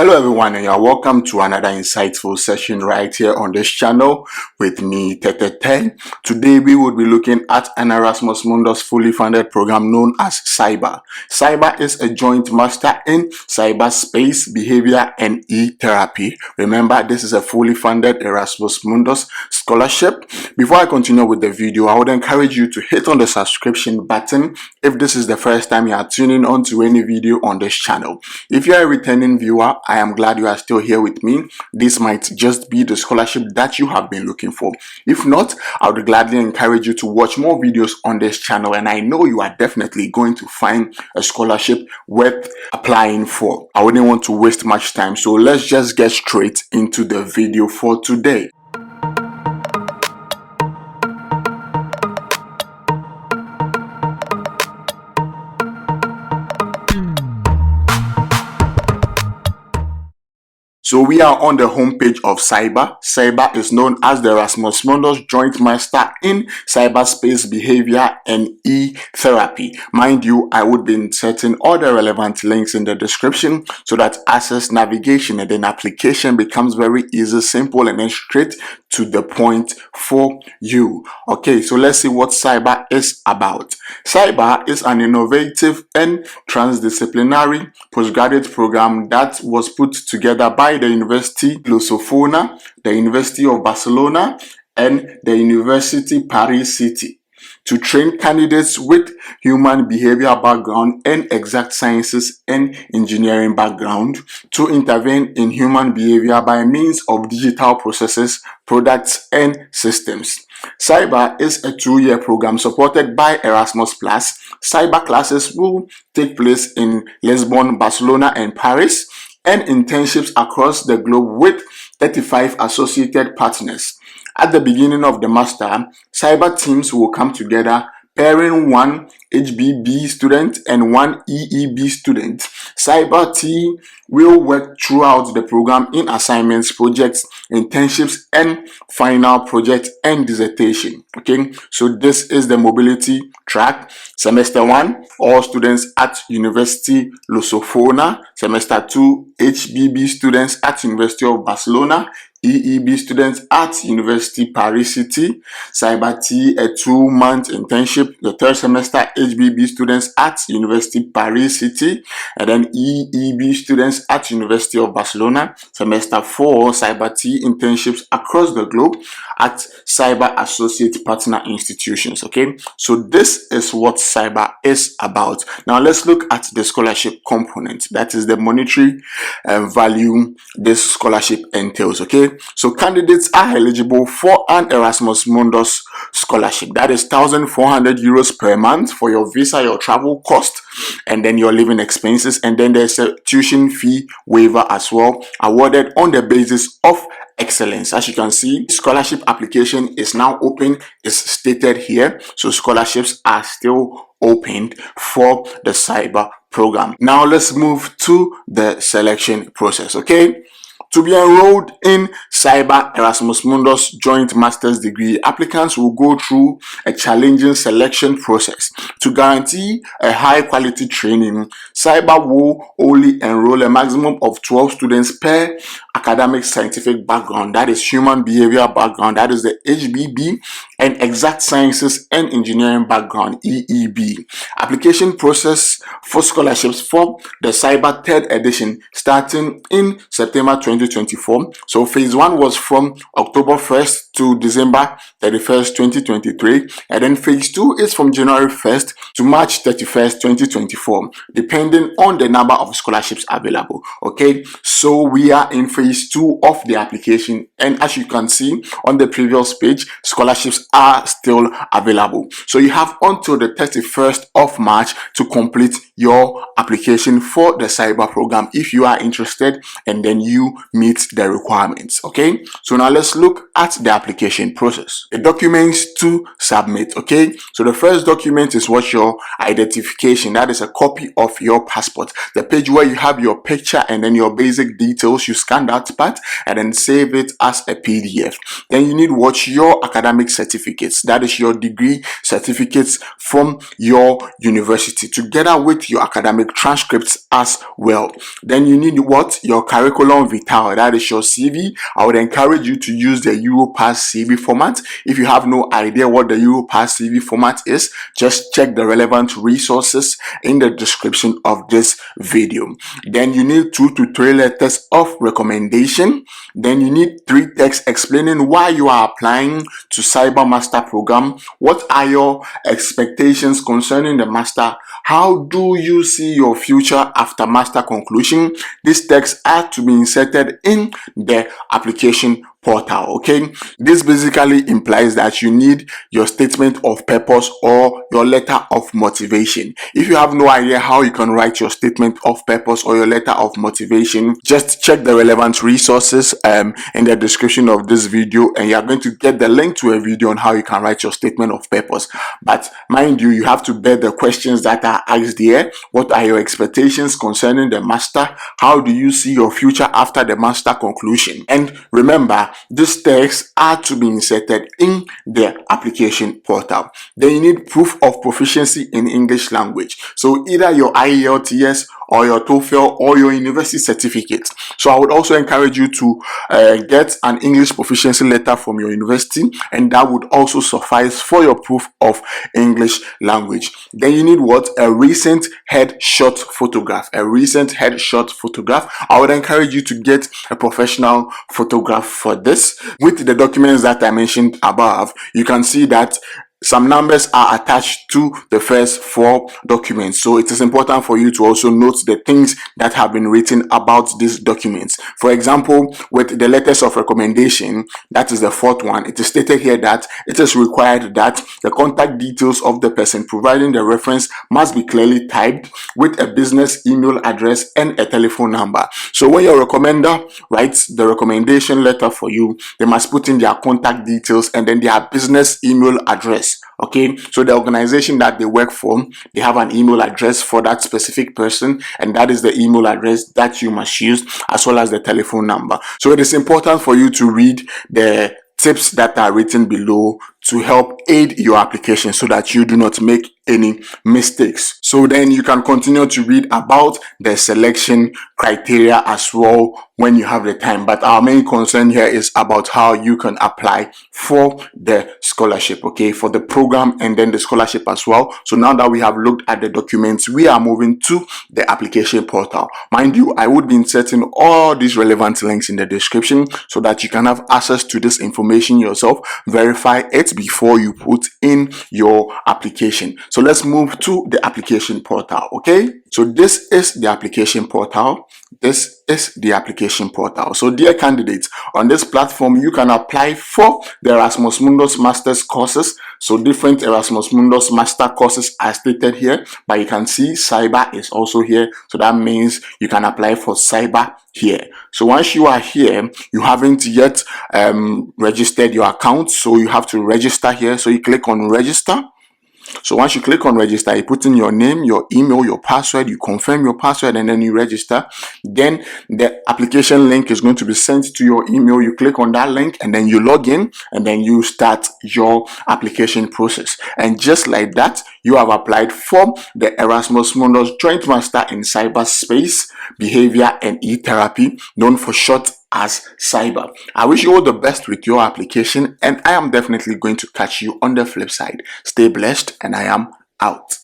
Hello everyone, and you're welcome to another insightful session right here on this channel with me, Tete. Today we will be looking at an Erasmus Mundus fully funded program known as Cyber. Cyber is a joint master in Cyberspace Behavior and E-therapy. Remember, this is a fully funded Erasmus Mundus scholarship. Before I continue with the video, I would encourage you to hit on the subscription button if this is the first time you are tuning on to any video on this channel. If you are a returning viewer, I am glad you are still here with me. This might just be the scholarship that you have been looking for. If not, I would gladly encourage you to watch more videos on this channel, and I know you are definitely going to find a scholarship worth applying for. I wouldn't want to waste much time, so let's just get straight into the video for today. So we are on the homepage of Cyber. Cyber is known as the Erasmus Mundus Joint Master in Cyberspace Behavior and E-therapy. Mind you, I would be inserting all the relevant links in the description so that access, navigation, and then application becomes very easy, simple, and then straight to the point for you. Okay, so let's see what Cyber is about. Cyber is an innovative and transdisciplinary postgraduate program that was put together by the University Lusófona, the University of Barcelona, and the University Paris Cité to train candidates with human behavior background and exact sciences and engineering background to intervene in human behavior by means of digital processes, products, and systems. Cyber is a 2-year program supported by Erasmus+. Cyber classes will take place in Lisbon, Barcelona, and Paris, and internships across the globe with 35 associated partners. At the beginning of the master, cyber teams will come together, pairing one HBB student and one EEB student. Cyber team will work throughout the program in assignments, projects, internships, and final project and dissertation. Okay, so this is the mobility track. Semester 1, all students at University Lusófona. Semester 2, HBB students at University of Barcelona. EEB students at University Paris Cité. Cyber T, a 2-month internship. The third semester, HBB students at University Paris Cité, and then EEB students at University of Barcelona. Semester 4, Cyber T internships across the globe at Cyber Associate Partner Institutions. Okay, so this is what Cyber is about. Now let's look at the scholarship component. That is the monetary value this scholarship entails. Okay, so candidates are eligible for an Erasmus Mundus scholarship. That is 1,400 euros per month for your visa, your travel cost, and then your living expenses. And then there's a tuition fee waiver as well, awarded on the basis of excellence. As you can see, scholarship application is now open, is stated here. So scholarships are still opened for the Cyber program. Now let's move to the selection process. Okay, to be enrolled in Cyber Erasmus Mundus Joint Master's Degree, applicants will go through a challenging selection process. To guarantee a high-quality training, Cyber will only enroll a maximum of 12 students per academic scientific background, that is human behavior background, that is the HBB, and exact sciences and engineering background, EEB. Application process for scholarships for the Cyber 3rd edition starting in September 2024. So phase 1 was from October 1st to December 31st, 2023, and then phase 2 is from January 1st to March 31st, 2024, depending on the number of scholarships available. Okay, so we are in phase 2 of the application, and as you can see on the previous page, scholarships are still available. So you have until the 31st of March to complete your application for the Cyber program if you are interested and then you meet the requirements. Okay, so now let's look at the application process. The documents to submit. Okay, so the first document is what your identification, that is a copy of your passport, the page where you have your picture and then your basic basic details, you scan that part and then save it as a PDF. Then you need what? Your academic certificates, that is your degree certificates from your university, together with your academic transcripts as well. Then you need what? Your curriculum vitae, that is your CV. I would encourage you to use the Europass CV format. If you have no idea what the Europass CV format is, just check the relevant resources in the description of this video. Then you need 2 to 3 letters of recommendation. Then you need 3 texts explaining why you are applying to Cyber Master program. What are your expectations concerning the master? How do you see your future after master conclusion? These texts are to be inserted in the application portal. Okay, this basically implies that you need your statement of purpose or your letter of motivation. If you have no idea how you can write your statement of purpose or your letter of motivation, just check the relevant resources in the description of this video, and you are going to get the link to a video on how you can write your statement of purpose. But mind you, you have to bear the questions that are asked here. What are your expectations concerning the master? How do you see your future after the master conclusion? And remember, these texts are to be inserted in the application portal. Then you need proof of proficiency in English language. So either your IELTS or your TOEFL or your university certificate. So I would also encourage you to get an English proficiency letter from your university, and that would also suffice for your proof of English language. Then you need what? A recent headshot photograph. A recent headshot photograph. I would encourage you to get a professional photograph for this. With the documents that I mentioned above, you can see that some numbers are attached to the first 4 documents. So it is important for you to also note the things that have been written about these documents. For example, with the letters of recommendation, that is the 4th one, it is stated here that it is required that the contact details of the person providing the reference must be clearly typed with a business email address and a telephone number. So when your recommender writes the recommendation letter for you, they must put in their contact details and then their business email address. Okay, so the organization that they work for, they have an email address for that specific person, and that is the email address that you must use, as well as the telephone number. So it is important for you to read the tips that are written below to help aid your application so that you do not make any mistakes. So then you can continue to read about the selection criteria as well when you have the time. But our main concern here is about how you can apply for the scholarship, okay, for the program and then the scholarship as well. So now that we have looked at the documents, we are moving to the application portal. Mind you, I would be inserting all these relevant links in the description so that you can have access to this information yourself, verify it before you put in your application. So let's move to the application portal. Okay, so this is the application portal. This is the application portal. So dear candidates, on this platform you can apply for the Erasmus Mundus Master's courses. So different Erasmus Mundus Master courses are stated here, but you can see cyber is also here. So that means you can apply for cyber here. So once you are here, you haven't yet registered your account, so you have to register here. So you click on register. So once you click on register, you put in your name, your email, your password, you confirm your password, and then you register. Then the application link is going to be sent to your email. You click on that link and then you log in, and then you start your application process. And just like that, you have applied for the Erasmus Mundus Joint Master in Cyberspace Behavior and E-therapy, known for short as cyber. I wish you all the best with your application, and I am definitely going to catch you on the flip side. Stay blessed, and I am out.